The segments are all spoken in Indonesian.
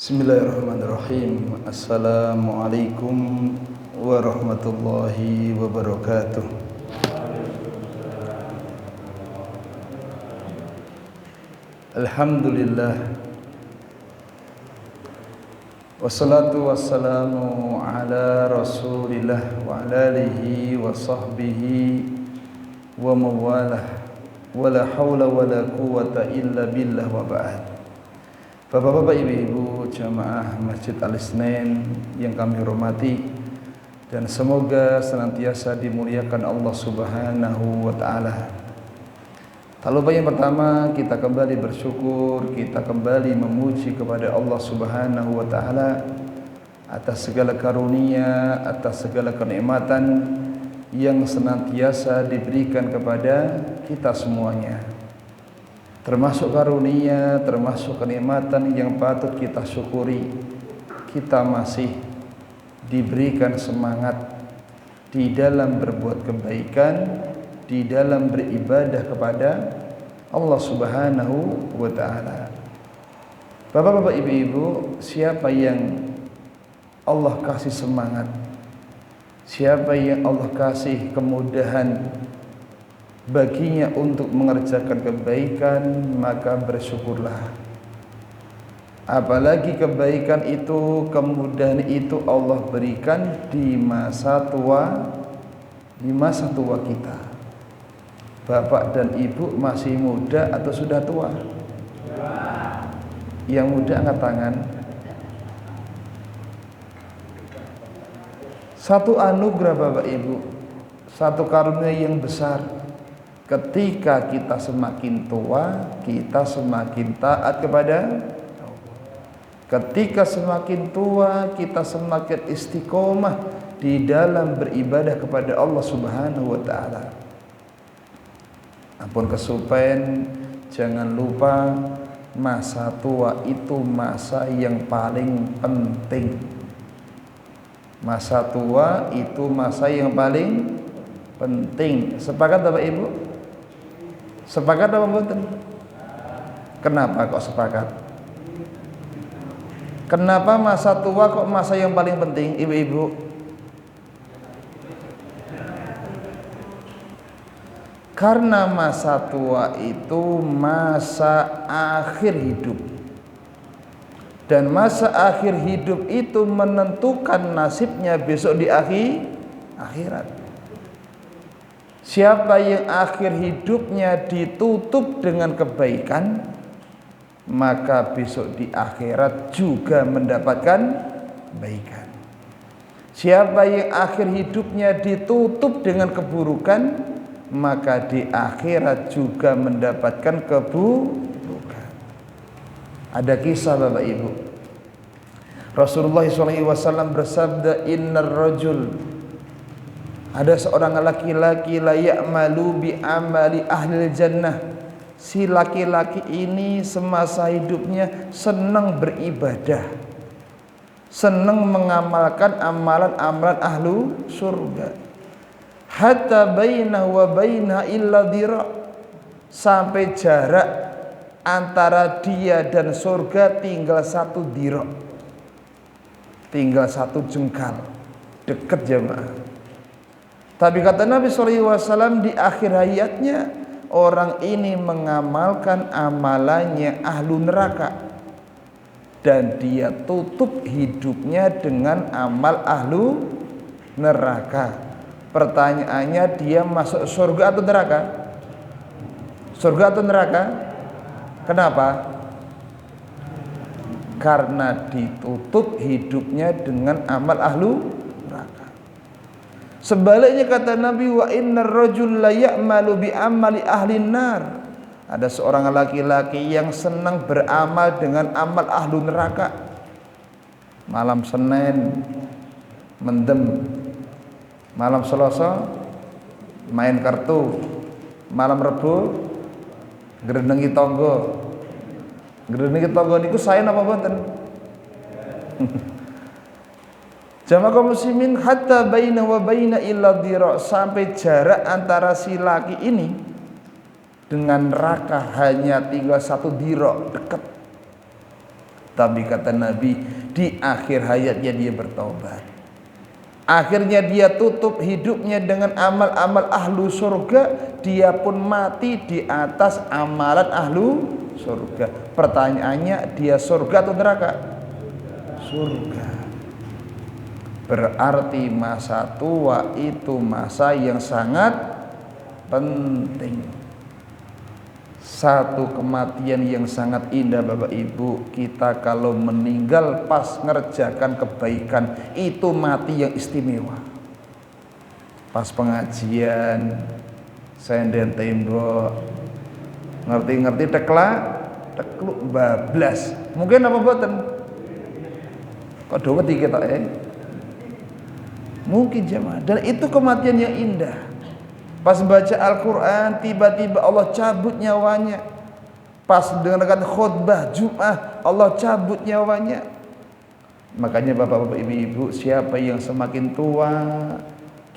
Bismillahirrahmanirrahim. Assalamualaikum warahmatullahi wabarakatuh. Alhamdulillah. Wassalatu wassalamu ala Rasulillah wa ala alihi wa sahbihi wa mawalah. Wala hawla wala quwwata illa billah wa ba'd. Bapak-bapak, ibu-ibu jamaah Masjid Al-Isnain yang kami hormati, dan semoga senantiasa dimuliakan Allah Subhanahu wa taala. Tak lupa yang pertama, kita kembali bersyukur, kita kembali memuji kepada Allah Subhanahu wa taala atas segala karunia, atas segala kenikmatan yang senantiasa diberikan kepada kita semuanya. Termasuk karunia, termasuk kenikmatan yang patut kita syukuri. Kita masih diberikan semangat di dalam berbuat kebaikan, di dalam beribadah kepada Allah Subhanahu wa taala. Bapak-bapak, ibu-ibu, siapa yang Allah kasih semangat, siapa yang Allah kasih kemudahan baginya untuk mengerjakan kebaikan, maka bersyukurlah. Apalagi kebaikan itu, kemudahan itu Allah berikan di masa tua, kita. Bapak dan ibu masih muda atau sudah tua? Yang muda angkat tangan. Satu anugerah Bapak Ibu, satu karunia yang besar. Ketika kita semakin tua, kita semakin taat kepada Allah. Ketika semakin tua, kita semakin istiqomah di dalam beribadah kepada Allah Subhanahu wa taala. Ampun kesupen, jangan lupa masa tua itu masa yang paling penting. Masa tua itu masa yang paling penting. Sepakat Bapak Ibu? Sepakat apa mboten? Kenapa kok sepakat? Kenapa masa tua kok masa yang paling penting, ibu-ibu? Karena masa tua itu masa akhir hidup. Dan masa akhir hidup itu menentukan nasibnya besok di akhirat. Siapa yang akhir hidupnya ditutup dengan kebaikan, maka besok di akhirat juga mendapatkan kebaikan. Siapa yang akhir hidupnya ditutup dengan keburukan, maka di akhirat juga mendapatkan keburukan. Ada kisah Bapak Ibu. Rasulullah SAW bersabda, "Innar rajul", ada seorang laki-laki, la ya'malu bi amali ahli jannah. Si laki-laki ini semasa hidupnya senang beribadah, senang mengamalkan amalan-amalan ahlu surga. Hatta bainahu wa bainaha illa dira', sampai jarak antara dia dan surga tinggal satu dira', tinggal satu jengkal. Dekat jemaah. Tapi kata Nabi SAW, di akhir hayatnya orang ini mengamalkan amalannya ahlu neraka, dan dia tutup hidupnya dengan amal ahlu neraka. Pertanyaannya, dia masuk surga atau neraka? Surga atau neraka? Kenapa? Karena ditutup hidupnya dengan amal ahlu neraka. Sebaliknya kata Nabi, wa innar rajul la ya'malu bi amali ahli nar. Ada seorang laki-laki yang senang beramal dengan amal ahlu neraka. Malam Senin mendem, malam Selasa main kartu, malam Rebo grenengi tangga. Grenengi tangga niku sae napa mboten? Jamaah kaum muslimin, hatta baina wa baina illa dira', sampai jarak antara si laki ini dengan neraka hanya tinggal satu dira', dekat. Tapi kata Nabi, di akhir hayatnya dia bertaubat. Akhirnya dia tutup hidupnya dengan amal-amal ahlu surga. Dia pun mati di atas amalan ahlu surga. Pertanyaannya, dia surga atau neraka? Surga. Berarti masa tua itu masa yang sangat penting. Satu kematian yang sangat indah Bapak Ibu. Kita kalau meninggal pas ngerjakan kebaikan, itu mati yang istimewa. Pas pengajian senden tembok, ngerti-ngerti tekluk bablas. Mungkin apa mboten? Kok dawet iki kita Mungkin jemaah. Dan itu kematian yang indah. Pas baca Al-Quran, tiba-tiba Allah cabut nyawanya. Pas dengarkan khutbah Jum'ah, Allah cabut nyawanya. Makanya bapak-bapak, ibu-ibu, siapa yang semakin tua,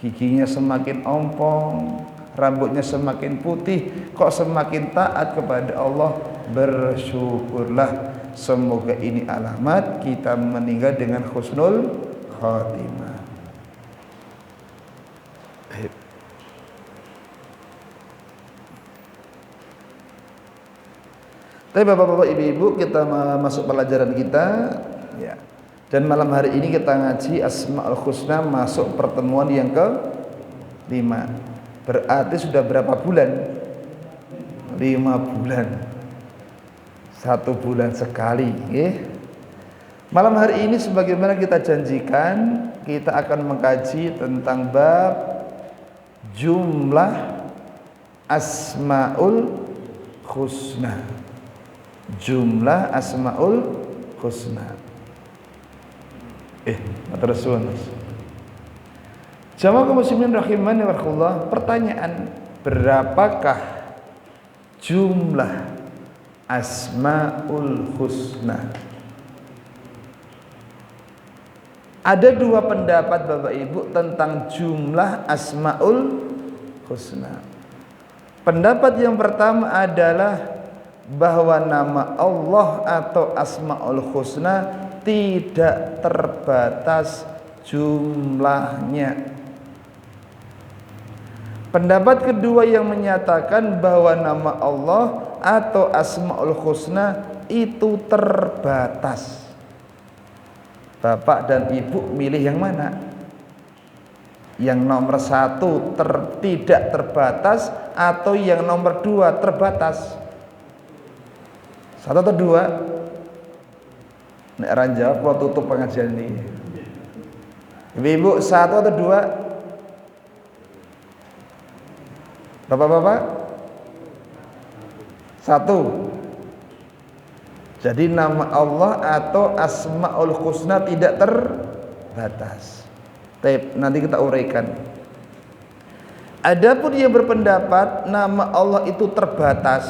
giginya semakin ompong, rambutnya semakin putih, kok semakin taat kepada Allah, bersyukurlah. Semoga ini alamat kita meninggal dengan husnul khatimah. Tapi bapak-bapak, ibu-ibu, kita masuk pelajaran kita ya. Dan malam hari ini kita ngaji Asmaul Husna, masuk pertemuan yang ke-5. Berarti sudah berapa bulan? 5 bulan. 1 bulan sekali Malam hari ini sebagaimana kita janjikan, kita akan mengkaji tentang bab jumlah Asmaul Husna. Jumlah Asmaul Husna. Matur suwun. Jamaah kaum muslimin rahimani wa rahimakumullah, pertanyaan, berapakah jumlah Asmaul Husna? Ada 2 pendapat Bapak Ibu tentang jumlah Asmaul Husna. Pendapat yang pertama adalah bahwa nama Allah atau Asmaul Husna tidak terbatas jumlahnya. Pendapat kedua yang menyatakan bahwa nama Allah atau Asmaul Husna itu terbatas. Bapak dan Ibu milih yang mana? Yang nomor 1 tidak terbatas atau yang nomor 2 terbatas? 1 atau 2? Nek ora jawab kalau tutup pengajian ini. Ibu-ibu, 1 atau 2? Bapak-bapak? 1. Jadi nama Allah atau Asmaul Husna tidak terbatas. Nanti kita uraikan. Adapun yang berpendapat nama Allah itu terbatas,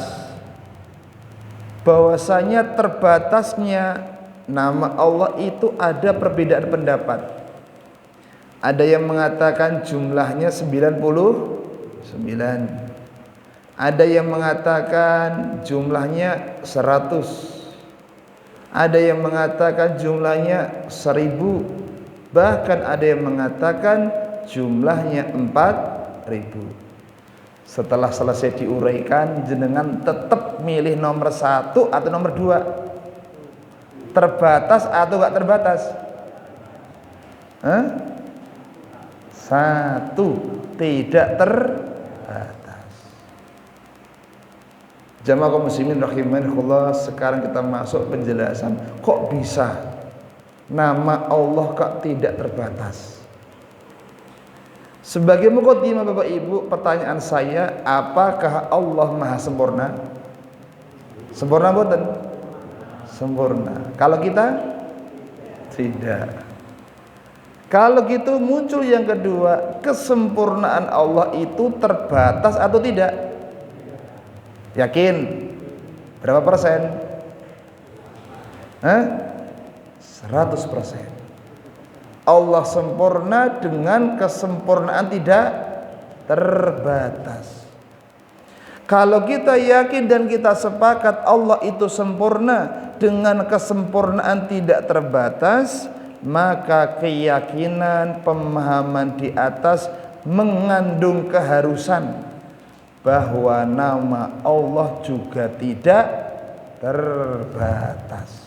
bahwasanya terbatasnya nama Allah itu ada perbedaan pendapat. Ada yang mengatakan jumlahnya 99. Ada yang mengatakan jumlahnya 100. Ada yang mengatakan jumlahnya 1000. Bahkan ada yang mengatakan jumlahnya 4000. Setelah selesai diuraikan, jenengan tetap milih nomor 1 atau nomor 2? Terbatas atau enggak terbatas? 1, tidak terbatas. Jamaah kaum muslimin rahimanillah, sekarang kita masuk penjelasan. Kok bisa nama Allah kok tidak terbatas? Sebagai mukadimah Bapak Ibu, pertanyaan saya, apakah Allah Maha sempurna? Sempurna mboten? Sempurna. Kalau kita tidak. Kalau gitu muncul yang kedua, kesempurnaan Allah itu terbatas atau tidak? Yakin? Berapa persen? 100%. Allah sempurna dengan kesempurnaan tidak terbatas. Kalau kita yakin dan kita sepakat Allah itu sempurna dengan kesempurnaan tidak terbatas, maka keyakinan pemahaman di atas mengandung keharusan bahwa nama Allah juga tidak terbatas.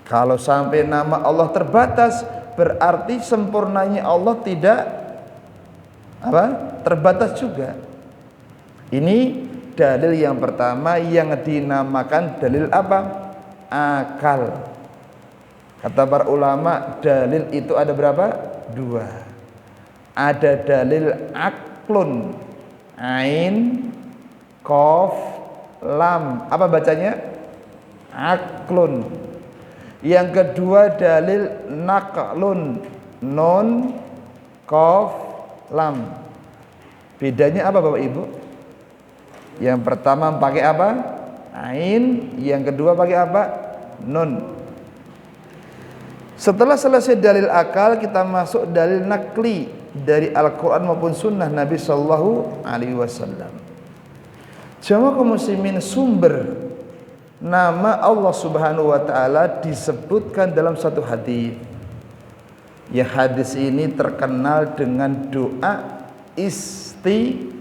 Kalau sampai nama Allah terbatas, berarti sempurnanya Allah tidak terbatas juga. Ini dalil yang pertama yang dinamakan dalil apa? Akal. Kata para ulama, dalil itu ada berapa? Dua. Ada dalil aklun, ain, qaf, lam. Apa bacanya? Aklun. Yang kedua dalil naqlun, nun, qaf, lam. Bedanya apa Bapak Ibu? Yang pertama pakai apa? Ain. Yang kedua pakai apa? Nun. Setelah selesai dalil akal, kita masuk dalil nakli dari Al-Quran maupun Sunnah Nabi Sallallahu Alaihi Wasallam. Jamaah kaum muslimin, sumber nama Allah Subhanahu Wa Taala disebutkan dalam satu hadis. Ya, hadis ini terkenal dengan doa istiqoroh.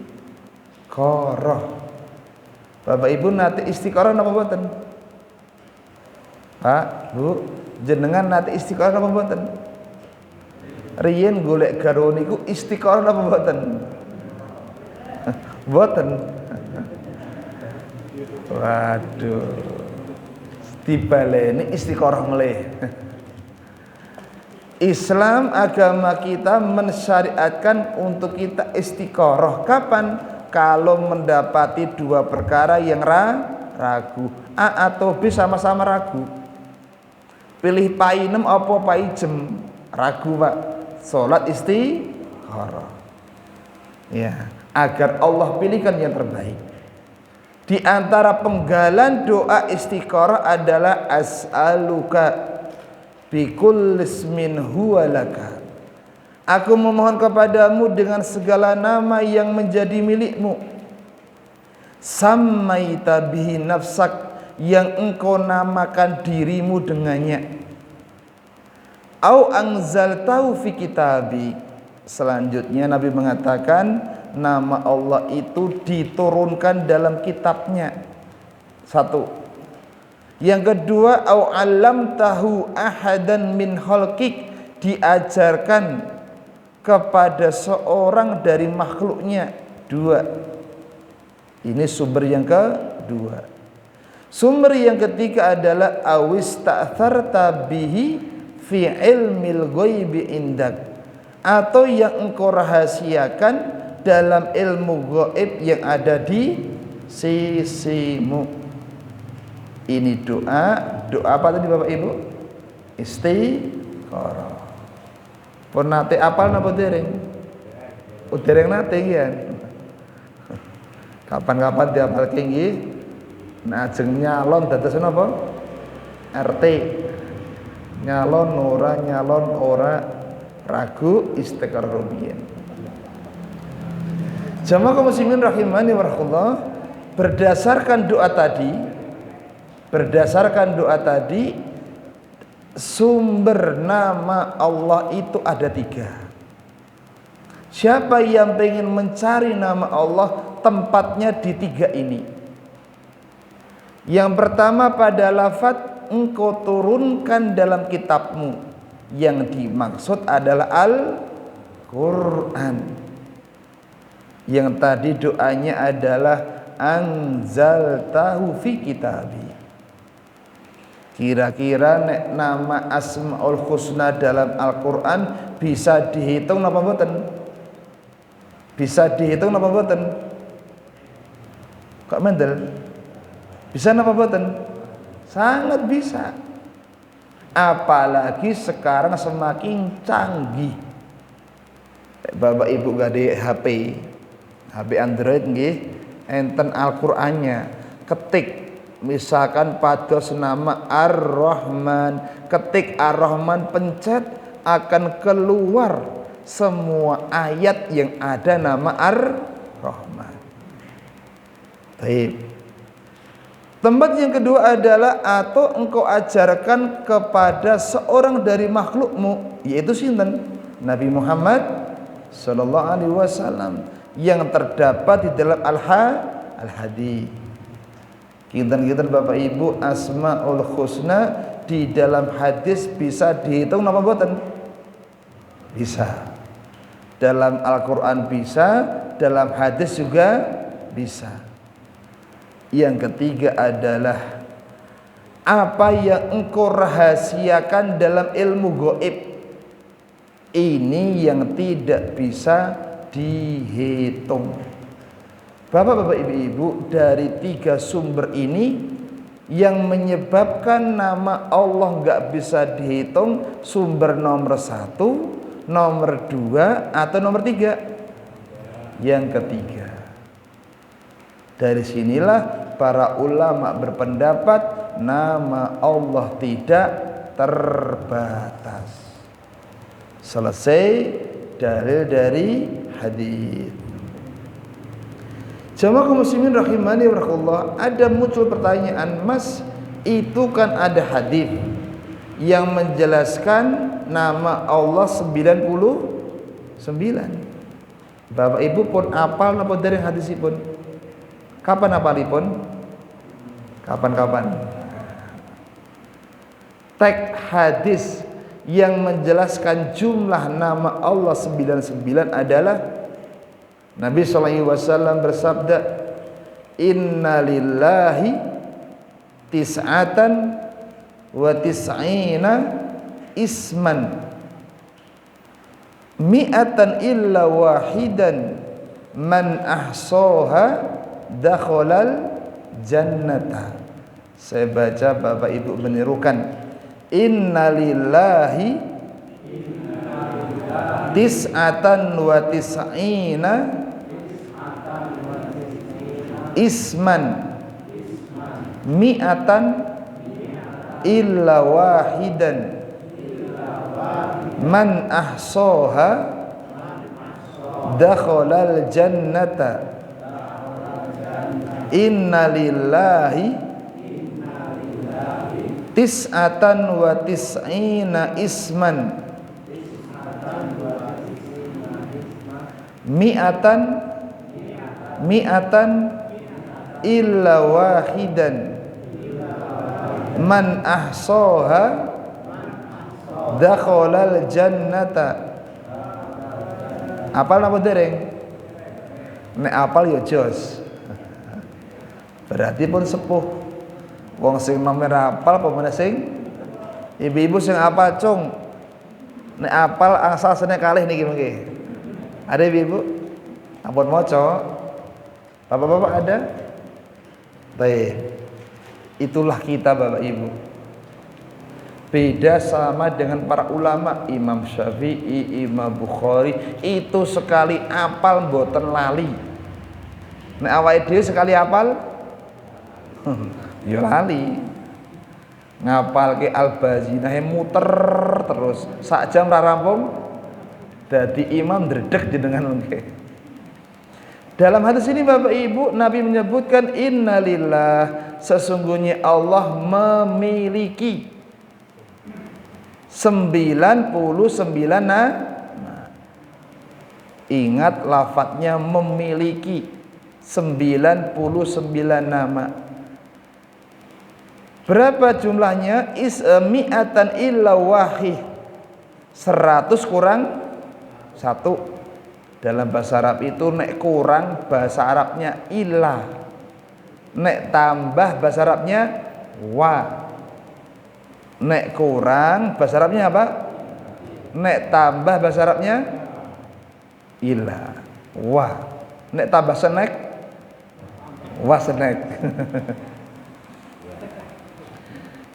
Bapak Ibu nate istiqoroh napa mboten? Pak, Bu, jenengan nate istiqoroh napa mboten? Riyen golek garwa niku istiqoroh napa mboten? Mboten. Waduh. Dibaleni istiqoroh meleh. Islam agama kita mensyariatkan untuk kita istiqoroh kapan? Kalau mendapati dua perkara yang ragu, A atau B sama-sama ragu. Pilih painem apa paijem? Ragu Pak. Salat istiqoroh. Ya, agar Allah pilihkan yang terbaik. Di antara penggalan doa istiqoroh adalah as'aluka bikulli ismin huwa laka. Aku memohon kepadamu dengan segala nama yang menjadi milikmu. Sammaita bihi nafsak, yang engkau namakan dirimu dengannya. Au anzaltahu fi kitabi. Selanjutnya Nabi mengatakan nama Allah itu diturunkan dalam kitabnya. Satu. Yang kedua, au allamtahu ahadan min khalqik, diajarkan kepada seorang dari makhluknya. Dua. Ini sumber yang kedua. Sumber yang ketiga adalah awis ta'tharta bihi fi ilmil ghaibi indak, atau yang engkau rahasiakan dalam ilmu gaib yang ada di sisimu. Ini doa apa tadi Bapak Ibu? Istiqoroh. Pun nate apal napa dereng? Dereng nate nggih. Kapan-kapan diapalke nggih. Nah, ajeng nyalon dados napa? RT. Nyalon ora ragu istiqoroh rumiyin. Jamaah kaum muslimin rahimani wa rahimakumullah, berdasarkan doa tadi sumber nama Allah itu ada tiga. Siapa yang ingin mencari nama Allah, tempatnya di tiga ini. Yang pertama pada lafaz engkau turunkan dalam kitabmu, yang dimaksud adalah Al-Quran. Yang tadi doanya adalah anzaltahu fi kitabi. Kira-kira nek nama Asmaul Husna dalam Al-Quran bisa dihitung napa mboten? Bisa dihitung napa mboten? Kok mendel? Bisa napa mboten? Sangat bisa. Apalagi sekarang semakin canggih. Bapak Ibu gak ada HP Android nggih, enten Al-Qur'annya. Ketik misalkan pada nama Ar-Rahman, ketik Ar-Rahman, pencet, akan keluar semua ayat yang ada nama Ar-Rahman. Baik. Tempat yang kedua adalah atau engkau ajarkan kepada seorang dari makhlukmu, yaitu sinten? Nabi Muhammad sallallahu alaihi wasallam, yang terdapat di dalam al-hadits. Kinten-kinten Bapak Ibu, Asmaul Husna di dalam hadis bisa dihitung napa mboten? Bisa. Dalam Al-Qur'an bisa, dalam hadis juga bisa. Yang ketiga adalah apa yang engkau rahasiakan dalam ilmu gaib. Ini yang tidak bisa dihitung. Bapak-bapak, ibu-ibu, dari 3 sumber ini yang menyebabkan nama Allah nggak bisa dihitung, sumber nomor 1, nomor 2, atau nomor 3? Yang ketiga. Dari sinilah para ulama berpendapat nama Allah tidak terbatas. Selesai dalil dari hadis. Jamaah kaum muslimin rahimani wa rahimakumullah, ada muncul pertanyaan, Mas, itu kan ada hadis yang menjelaskan nama Allah 99. Bapak Ibu pun apal napa dari hadisipun? Kapan apalipun? Kapan-kapan? Teks hadis yang menjelaskan jumlah nama Allah 99 adalah Nabi SAW bersabda, Inna lillahi tis'atan wa tis'ina isman mi'atan illa wahidan man ahsoha dakhalal jannata. Saya baca, Bapak Ibu menirukan. Inna lillahi tis'atan wa tis'ina isman mi'atan illa wahidan man ahsoha dakhalal jannata. Inna lillahi tis'atan wa tis'ina isman mi'atan illa wahidan man ahsoha dakhalal jannata. Apal napa dereng? Nek apal ya jos. Berarti pun sepuh. Wong sing nomor apal apa sing ibu-ibu sing apal cung. Nek apal angsal sene kalih niki mengke. Ada ibu-ibu? Ampun maca. Bapak-bapak ada? Baik. Itulah kita Bapak Ibu. Beda sama dengan para ulama, Imam Syafi'i, Imam Bukhari, itu sekali apal mboten lali. Nek awake dhewe sekali apal ya lali. Ngapalke Al-Bazinah muter terus sak jam ra rampung, dadi imam dredeg jenengan mengke. Dalam hadis ini Bapak Ibu, Nabi menyebutkan innalillah, sesungguhnya Allah memiliki 99 nama. Ingat lafadznya memiliki 99 nama. Berapa jumlahnya? Mi'atan illa wahid, 100 kurang 1. Dalam bahasa Arab itu nek kurang bahasa Arabnya illa, nek tambah bahasa Arabnya wa. Nek kurang bahasa Arabnya apa? Nek tambah bahasa Arabnya illa, wa. Nek tambah senek wa senek.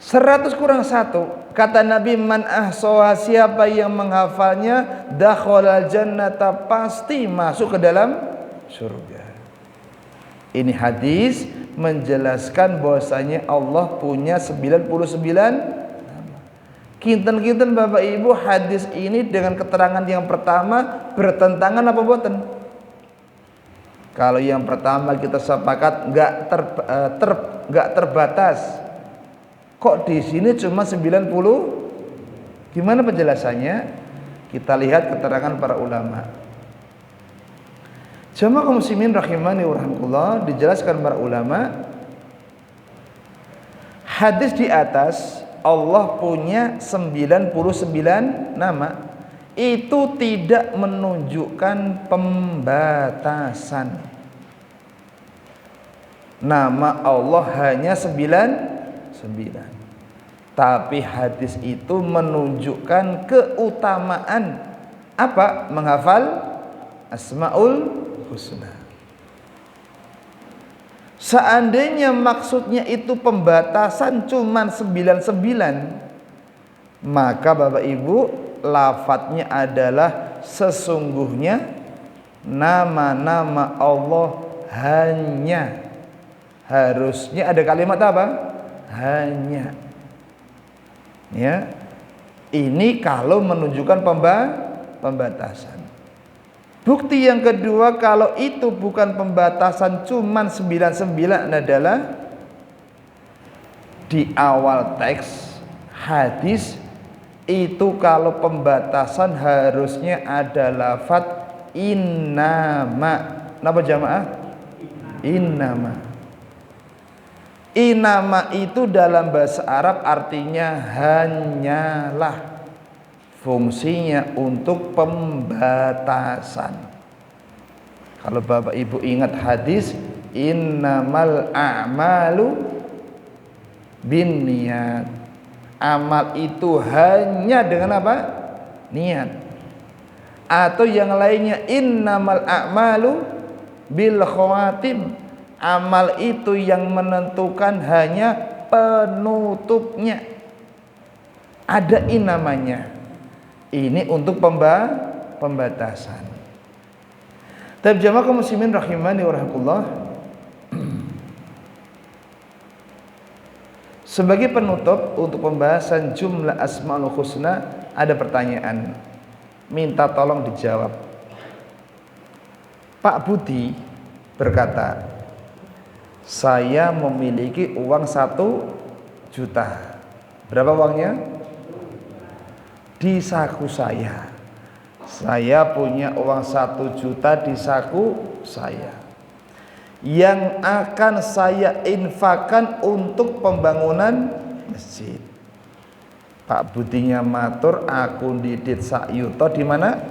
100 kurang 1, kata Nabi, man ahsoha, siapa yang menghafalnya, dakhalal jannata, pasti masuk ke dalam surga. Ini hadis menjelaskan bahwasanya Allah punya 99 nama. Kinten-kinten Bapak Ibu, hadis ini dengan keterangan yang pertama bertentangan apa boten? Kalau yang pertama kita sepakat nggak terbatas. Kok di sini cuma 90? Gimana penjelasannya? Kita lihat keterangan para ulama. Jamaah kaum muslimin rahimani wa rahimakumullah, dijelaskan para ulama, hadis di atas Allah punya 99 nama. Itu tidak menunjukkan pembatasan. Nama Allah hanya 99. Tapi hadis itu menunjukkan keutamaan apa? Menghafal Asmaul Husna. Seandainya maksudnya itu pembatasan cuman 99, maka Bapak Ibu, lafadznya adalah sesungguhnya nama-nama Allah hanya. Harusnya ada kalimat apa? Hanya. Ya. Ini kalau menunjukkan pembatasan. Bukti yang kedua kalau itu bukan pembatasan cuman 99 adalah di awal teks hadis itu kalau pembatasan harusnya ada lafadz innama. Napa jamaah? Innama. Innama itu dalam bahasa Arab artinya hanyalah. Fungsinya untuk pembatasan. Kalau Bapak Ibu ingat hadis innamal a'malu binniyat. Amal itu hanya dengan apa? Niat. Atau yang lainnya innamal a'malu bil khawatim. Amal itu yang menentukan hanya penutupnya. Ada namanya. Ini untuk pembatasan. Tapi jamaah kaum muslimin rahimani wa rahimakumullah, sebagai penutup untuk pembahasan jumlah Asmaul Husna, ada pertanyaan, minta tolong dijawab. Pak Budi berkata, saya memiliki uang 1 juta. Berapa uangnya? Di saku saya punya uang 1 juta di saku saya yang akan saya infakkan untuk pembangunan masjid. Pak Budinya matur, aku didit sak yuto di mana?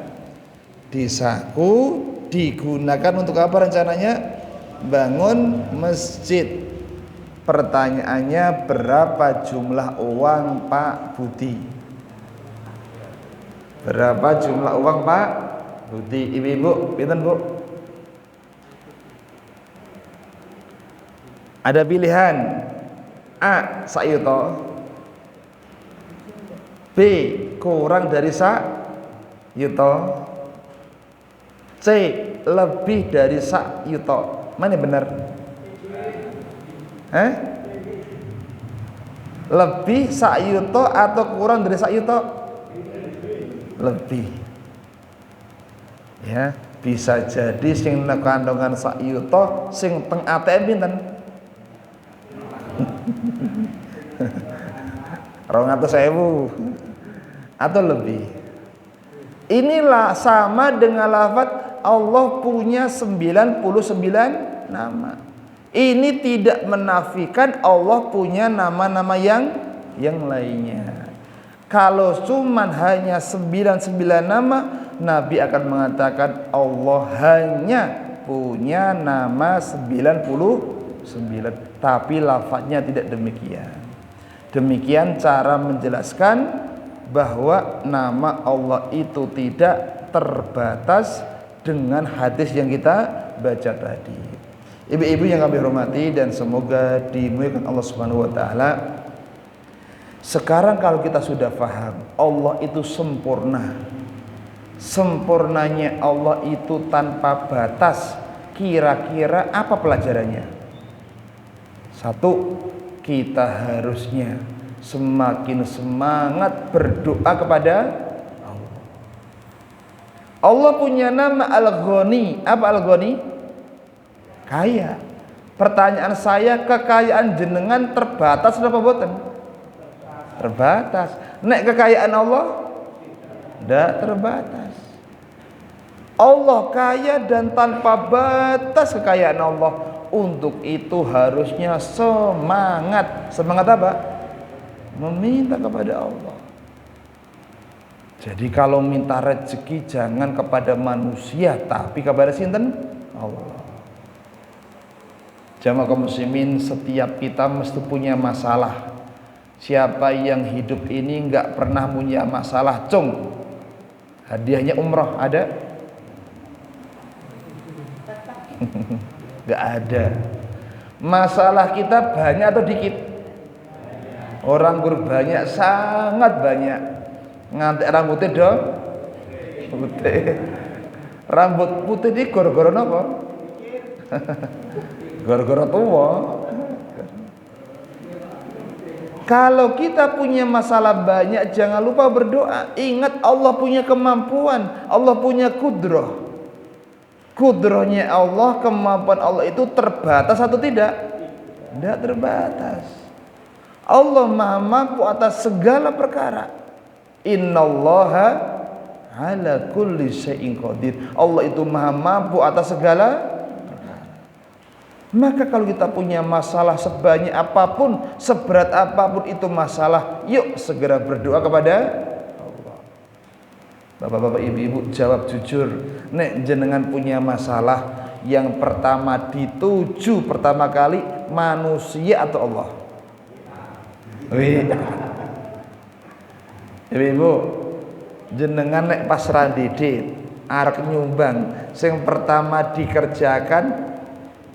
Di saku, digunakan untuk apa rencananya? Bangun masjid. Pertanyaannya, berapa jumlah uang Pak Budi? Berapa jumlah uang Pak Budi? Ibu-ibu, pinten Bu? Ada pilihan A. sak yuto, B. kurang dari sak yuto, C. lebih dari sak yuto. Mana yang benar? Lebih sak yuto atau kurang dari sak yuto? Lebih. Ya, bisa jadi sing kandungan sak yuto, sing teng ATM pinten? 200.000 atau lebih. Inilah sama dengan lafaz Allah punya 99 nama. Ini tidak menafikan Allah punya nama-nama yang lainnya. Kalau cuman hanya 99 nama, Nabi akan mengatakan Allah hanya punya nama 99, tapi lafadznya tidak demikian. Demikian cara menjelaskan bahwa nama Allah itu tidak terbatas dengan hadis yang kita baca tadi. Ibu-ibu yang kami hormati dan semoga dimuliakan Allah Subhanahu wa taala. Sekarang kalau kita sudah paham Allah itu sempurna, sempurnanya Allah itu tanpa batas, kira-kira apa pelajarannya? 1, kita harusnya semakin semangat berdoa kepada Allah. Allah punya nama Al-Ghani. Apa Al-Ghani? Kaya. Pertanyaan saya, kekayaan jenengan terbatas apa boten? Terbatas. Nek kekayaan Allah tidak terbatas. Allah kaya dan tanpa batas kekayaan Allah. Untuk itu harusnya semangat. Semangat apa? Meminta kepada Allah. Jadi kalau minta rezeki jangan kepada manusia, tapi kepada sinten? Allah. Jamaah kaum muslimin, setiap kita mesti punya masalah. Siapa yang hidup ini nggak pernah punya masalah, cung, hadiahnya umroh ada? Nggak ada. Masalah kita banyak atau dikit? Orang banyak, sangat banyak. Ngantek rambutnya dong putih. Rambut putih ini gara-gara apa? Gara-gara tua. Kalau kita punya masalah banyak, jangan lupa berdoa. Ingat Allah punya kemampuan, Allah punya kudrah. Kudrahnya Allah, kemampuan Allah itu terbatas atau tidak? Tidak terbatas. Allah maha mampu atas segala perkara. Innallaha ala kulli syai'in qadir. Allah itu maha mampu atas segala. Maka kalau kita punya masalah sebanyak apapun, seberat apapun itu masalah, yuk segera berdoa kepada Allah. Bapak-bapak, ibu-ibu, jawab jujur. Nek jenengan punya masalah, yang pertama dituju pertama kali manusia atau Allah? Wih. Ibu-ibu, jenengan nek pas randidit arek nyumbang, sing pertama dikerjakan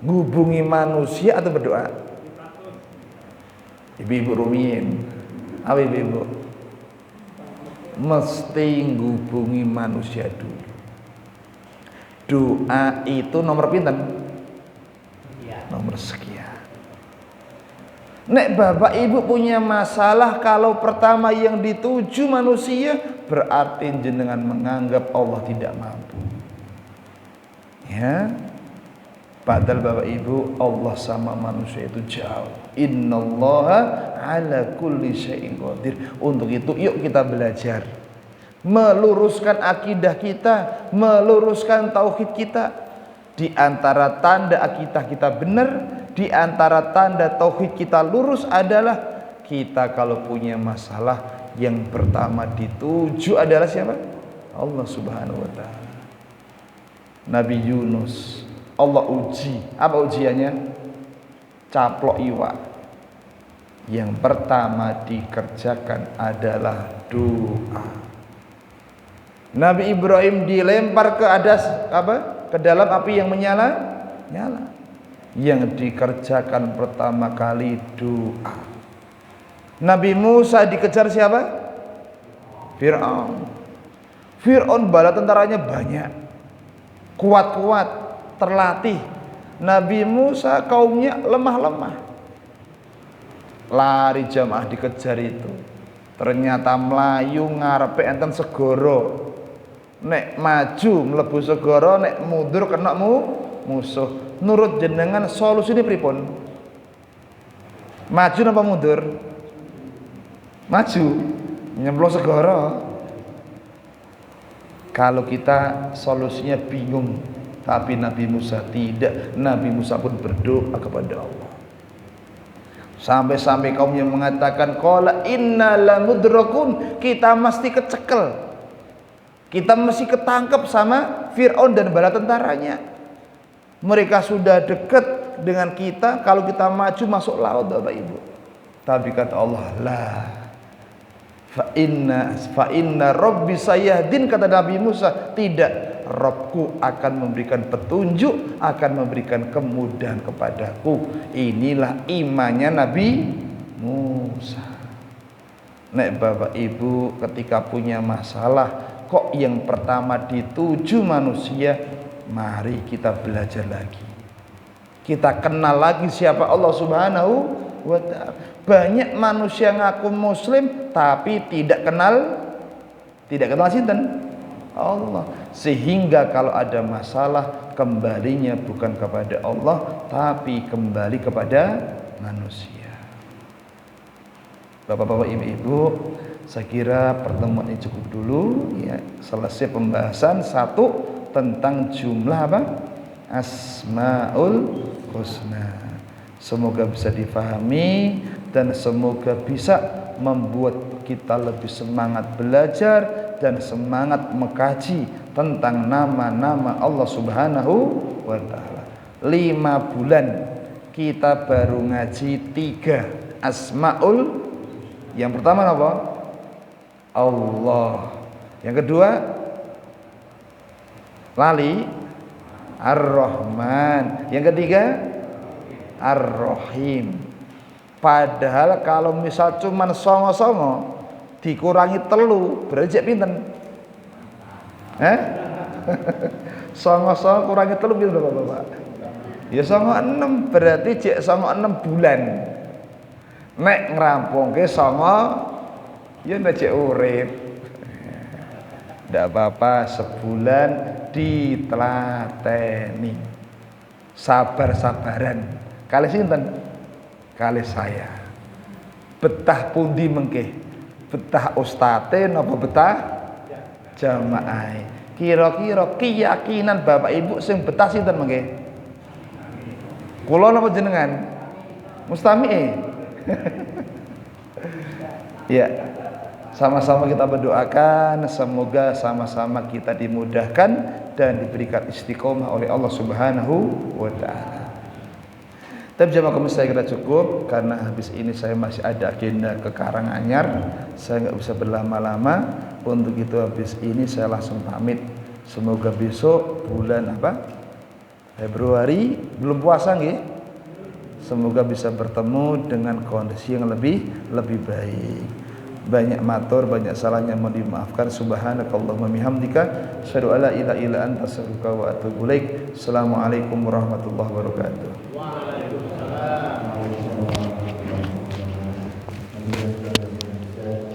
ngubungi manusia atau berdoa? Ibu-ibu rumiyin, apa ibu-ibu? Mesti ngubungi manusia dulu. Doa itu nomor pinten? Nomor sekian. Nek bapak ibu punya masalah, kalau pertama yang dituju manusia, berarti jenengan menganggap Allah tidak mampu. Ya. Padahal bapak ibu, Allah sama manusia itu jauh. Innallaha ala kulli syai'in qadir. Untuk itu yuk kita belajar meluruskan akidah kita, meluruskan tauhid kita. Di antara tanda akidah kita benar, di antara tanda tauhid kita lurus adalah kita kalau punya masalah, yang pertama dituju adalah siapa? Allah Subhanahu wa taala. Nabi Yunus Allah uji. Apa ujiannya? Caplok iwak. Yang pertama dikerjakan adalah doa. Nabi Ibrahim dilempar ke ke dalam api yang nyala. Yang dikerjakan pertama kali doa. Nabi Musa dikejar siapa? Fir'aun. Fir'aun bala tentaranya banyak, kuat-kuat, terlatih. Nabi Musa kaumnya lemah-lemah. Lari jamaah dikejar itu. Ternyata melayu ngarepe enten segoro. Nek maju mlebu segoro, nek mundur kena musuh. Nurut jenengan solusine pripun? Maju napa mundur? Maju, nyemplung segoro. Kalau kita solusinya bingung, tapi Nabi Musa tidak. Nabi Musa pun berdoa kepada Allah. Sampai-sampai kaum yang mengatakan qala inna lamudrakun, kita mesti kecekel, kita mesti ketangkep sama Fir'aun dan bala tentaranya. Mereka sudah dekat dengan kita, kalau kita maju masuk laut Bapak Ibu. Tapi kata Allah, la fa inna rabbi sayahdin, kata Nabi Musa, tidak, Robku akan memberikan petunjuk, akan memberikan kemudahan kepadaku. Inilah imannya Nabi Musa. Nek Bapak Ibu ketika punya masalah, kok yang pertama dituju manusia? Mari kita belajar lagi, kita kenal lagi siapa Allah Subhanahu wa ta'ala. Banyak manusia ngaku muslim tapi tidak kenal sinten? Allah. Sehingga kalau ada masalah kembalinya bukan kepada Allah tapi kembali kepada manusia. Bapak-bapak, ibu-ibu, saya kira pertemuan ini cukup dulu ya. Selesai pembahasan satu tentang jumlah apa? Asmaul Husna. Semoga bisa difahami dan semoga bisa membuat kita lebih semangat belajar dan semangat mengkaji tentang nama-nama Allah Subhanahu wa taala. 5 bulan kita baru ngaji 3 asmaul. Yang pertama apa? Allah. Yang kedua lali Ar-Rahman. Yang ketiga Ar-Rahim. Padahal kalau misal cuman songo-songo dikurangi telu berarti pinten? Songo-songo kurangi telu pinten Bapak? Ya songo 6 berarti cek songo 6 bulan. Nek ngerampungke songo ya nek cek urip. Ndak apa-apa, sebulan ditelateni. Sabar-sabaran. Kali sinten? Kali saya. Betah pundi mengke? Betah ustate napa betah jamaah? Kira-kira keyakinan Bapak Ibu sing betah sinten mengke? Kula napa jenengan? Mustami. Ya. Sama-sama kita berdoakan semoga sama-sama kita dimudahkan dan diberikan istiqomah oleh Allah Subhanahu wa taala. Tapi jamaah kaum saya kira cukup karena habis ini saya masih ada agenda ke Karanganyar. Saya nggak bisa berlama-lama. Untuk itu habis ini saya langsung pamit. Semoga besok bulan apa? Februari belum puasa nggih. Semoga bisa bertemu dengan kondisi yang lebih baik. Banyak matur, banyak salahnya mohon dimaafkan. Subhanakallahumma bihamdika asyhadu an la ilaha illa anta astaghfiruka wa atubu ilaik. Assalamualaikum warahmatullahi wabarakatuh.